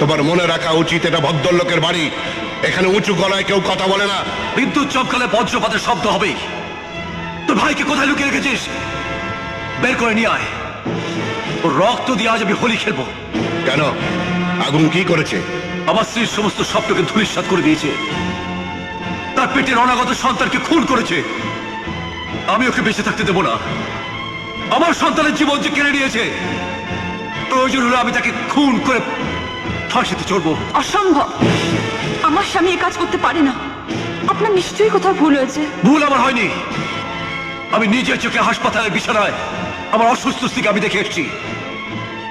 তোমার মনে রাখা উচিত এটা ভদ্রলোকের বাড়ি। এখানে উঁচু গলায় কেউ কথা বলে না। বিদ্যুৎ চমকালে বজ্রপাতের শব্দ হবে। তোর ভাইকে কোথায় লুকিয়ে রেখেছিস? বের করে নিয়ে আয়। ওর রক্ত দিয়ে আজ আমি হোলি খেলবো। কেন? আগুন কি করেছে? আমার স্ত্রীর সমস্ত স্বপ্নকে ধূলিসাৎ করে দিয়েছে। তার পেটের অনাগত সন্তানকে খুন করেছে। আমি ওকে বেঁচে থাকতে দেব না। আমার সন্তানের জীবন যে কেড়ে নিয়েছে, প্রয়োজন হলে আমি তাকে খুন করে ফাঁসিতে চড়বো। অসম্ভব। আমার স্বামী এ কাজ করতে পারে না। আপনার নিশ্চয়ই কোথাও ভুল হয়েছে। ভুল আমার হয়নি। আমি নিজের চোখে হাসপাতালের বিছানায় আমার অসুস্থ স্ত্রীকে আমি দেখে এসেছি।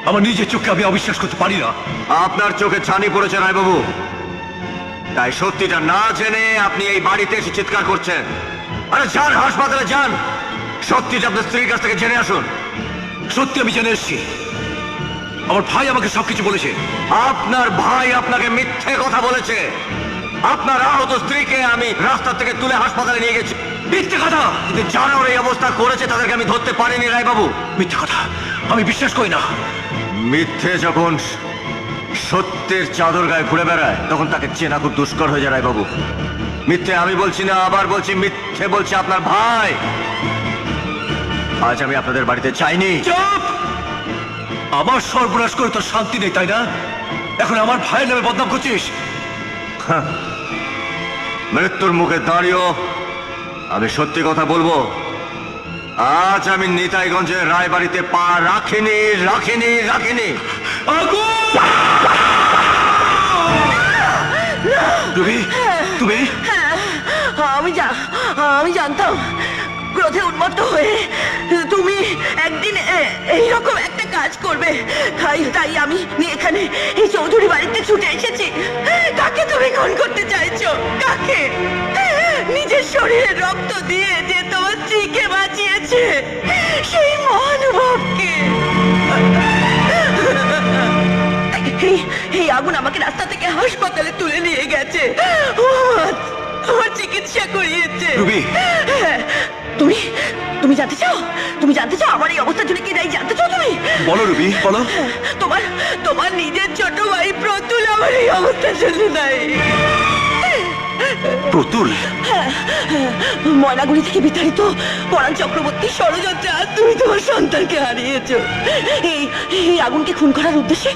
আমার নিজের চোখে আমি অবিশ্বাস করতে পারি না। আপনার চোখে ছানি পড়েছে রায়বাবু, তাই সত্যিটা না জেনে আপনি এই বাড়িতে এসে চিৎকার করছেন। আরে যান, হাসপাতালে যান, সত্যিটা আপনার স্ত্রীর কাছ থেকে জেনে আসুন। সত্যি আমি জেনে এসেছি। আমার ভাই আমাকে সবকিছু বলেছে। আপনার ভাই আপনাকে মিথ্যে কথা বলেছে। আপনার আহত স্ত্রীকে আমি রাস্তা থেকে তুলে হাসপাতালে নিয়ে গেছি। মিথ্যে কথা। কিন্তু যারা ওর এই অবস্থা করেছে তাদেরকে আমি ধরতে পারিনি রায়বাবু। মিথ্যে কথা আমি বিশ্বাস করি না। মিথ্যে যখন সত্যের চাদর গায়ে ঘুরে বেড়ায় তখন তাকে চেনা খুব দুষ্কর হয়ে যায় রায়বাবু। মিথ্যে আমি বলছি না, আবার বলছি, মিথ্যে বলছে আপনার ভাই। আজ আমি আপনাদের বাড়িতে চাইনি। চুপ! আমার সর্বনাশ করে তোর শান্তি নেই, তাই না? এখন আমার ভাইয়ের নামে বদনাম করছিস। মৃত্যুর মুখে দাঁড়িয়েও আমি সত্যি কথা বলবো। আজ আমি নিতাইগঞ্জের রায়বাড়িতে পা রাখিনি। আগুন! রবি, তুমি? আমি জানতাম ক্রোধে উন্মত্ত হয়ে তুমি একদিন এইরকম একটা কাজ করবে। তাই আমি এখানে এই চৌধুরী বাড়িতে ছুটে এসেছি। কাকে তুমি খুন করতে চাইছো? কাকে? নিজের শরীরে রক্ত দিয়ে যে তোমার স্ত্রীকে বাঁচিয়েছে সেই মহানুভবকে। এই আগুন আমাকে রাস্তা থেকে হাসপাতালে তুলে নিয়ে গেছে। আমার চিকিৎসা করিয়েছে। রুবি, তুমি তুমি জানতে চাও? তুমি জানতে চাও আমার এই অবস্থার জন্য কি দায়ী? জানতে চাও তুমি? বলো রুবি, বলো। তোমার নিজের ছোট ভাই প্রতুল আমার এই অবস্থার জন্য দায়ী। প্রতুল? ময়নাগুড়ি থেকে বিতাড়িত পরাণ চক্রবর্তী ষড়যন্ত্রে আজ তুমি তোমার সন্তানকে হারিয়েছো। এই আগুনকে খুন করার উদ্দেশ্যে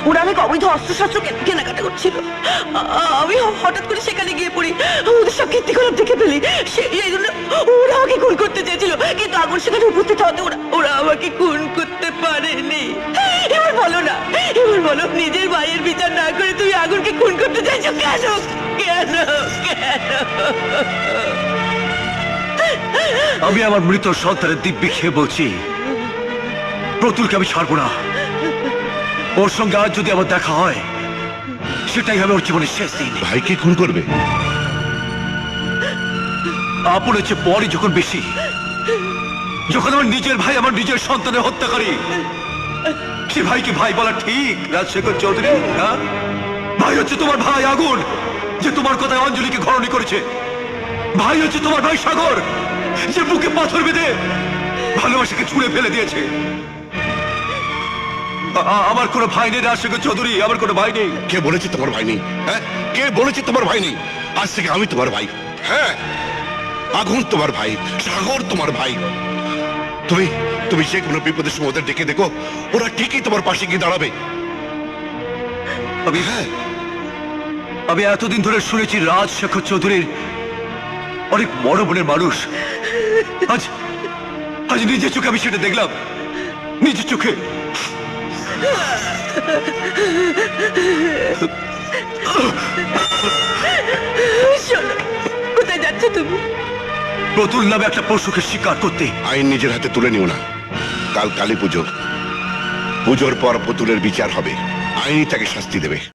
ওরা অনেক অবৈধ অস্ত্রশস্ত্র কেনাকাটা করছিল। আমি হঠাৎ করে সেখানে গিয়ে পড়ি, ওদের সব কীর্তিকলাপ দেখে ফেলি। সেই জন্য ওরা আমাকে খুন করতে চেয়েছিল, কিন্তু আগুন সেখানে উপস্থিত হতে ওরা আমাকে খুন করতে পারেনি। এবার বলো নিজের ভাইয়ের বিচার না করে তুমি আগুনকে খুন করতে চাইছো কেন? আমি আমার মৃত সন্তানের দিব্যি খেয়ে বলছি, প্রতুলকে আমি ছাড়বো না। ওর সঙ্গে আজ যদি আমার দেখা হয়, সেটাই হবে ওর জীবনের শেষ দিন। ভাইকে খুন করবে? আপনের চেয়ে পরই যখন বেশি, যখন আমার নিজের ভাই আমার নিজের সন্তানের হত্যাকারী, সে ভাইকে ভাই বলা ঠিক? রাজশেখর চৌধুরী, হ্যাঁ? ভাই হচ্ছে তোমার ভাই আগুন, যে তোমার কথায় অঞ্জলিকে ঘরণী করেছে। ভাই হচ্ছে তোমার ভাই সাগর, যে বুকে পাথর বেঁধে ভালোবাসাকে ছুঁড়ে ফেলে দিয়েছে। আমার কোনো ভাই নেই রাজশেখর চৌধুরী, আমার কোনো ভাই নেই। কে বলেছে তোমার ভাই নেই? হ্যাঁ, কে বলেছে তোমার ভাই নেই? আজ থেকে আমি তোমার ভাই। হ্যাঁ, আগুন তোমার ভাই, সাগর তোমার ভাই। তুমি যে কোনো বিপদের সময় ওদের ডেকে দেখো, ওরা ঠিকই তোমার পাশে গিয়ে দাঁড়াবে। আমি এতদিন ধরে শুনেছি রাজশেখর চৌধুরীর অনেক বড় মনের মানুষ। আজ নিজের চোখে আমি সেটা দেখলাম, নিজের চোখে। কোথায় যাচ্ছ তুমি? প্রতুল নামে একটা পশুকে শিকার করতে। আইন নিজের হাতে তুলে নিও না। কাল কালী পুজো, পুজোর পর পুতুলের বিচার হবে, আইনই তাকে শাস্তি দেবে।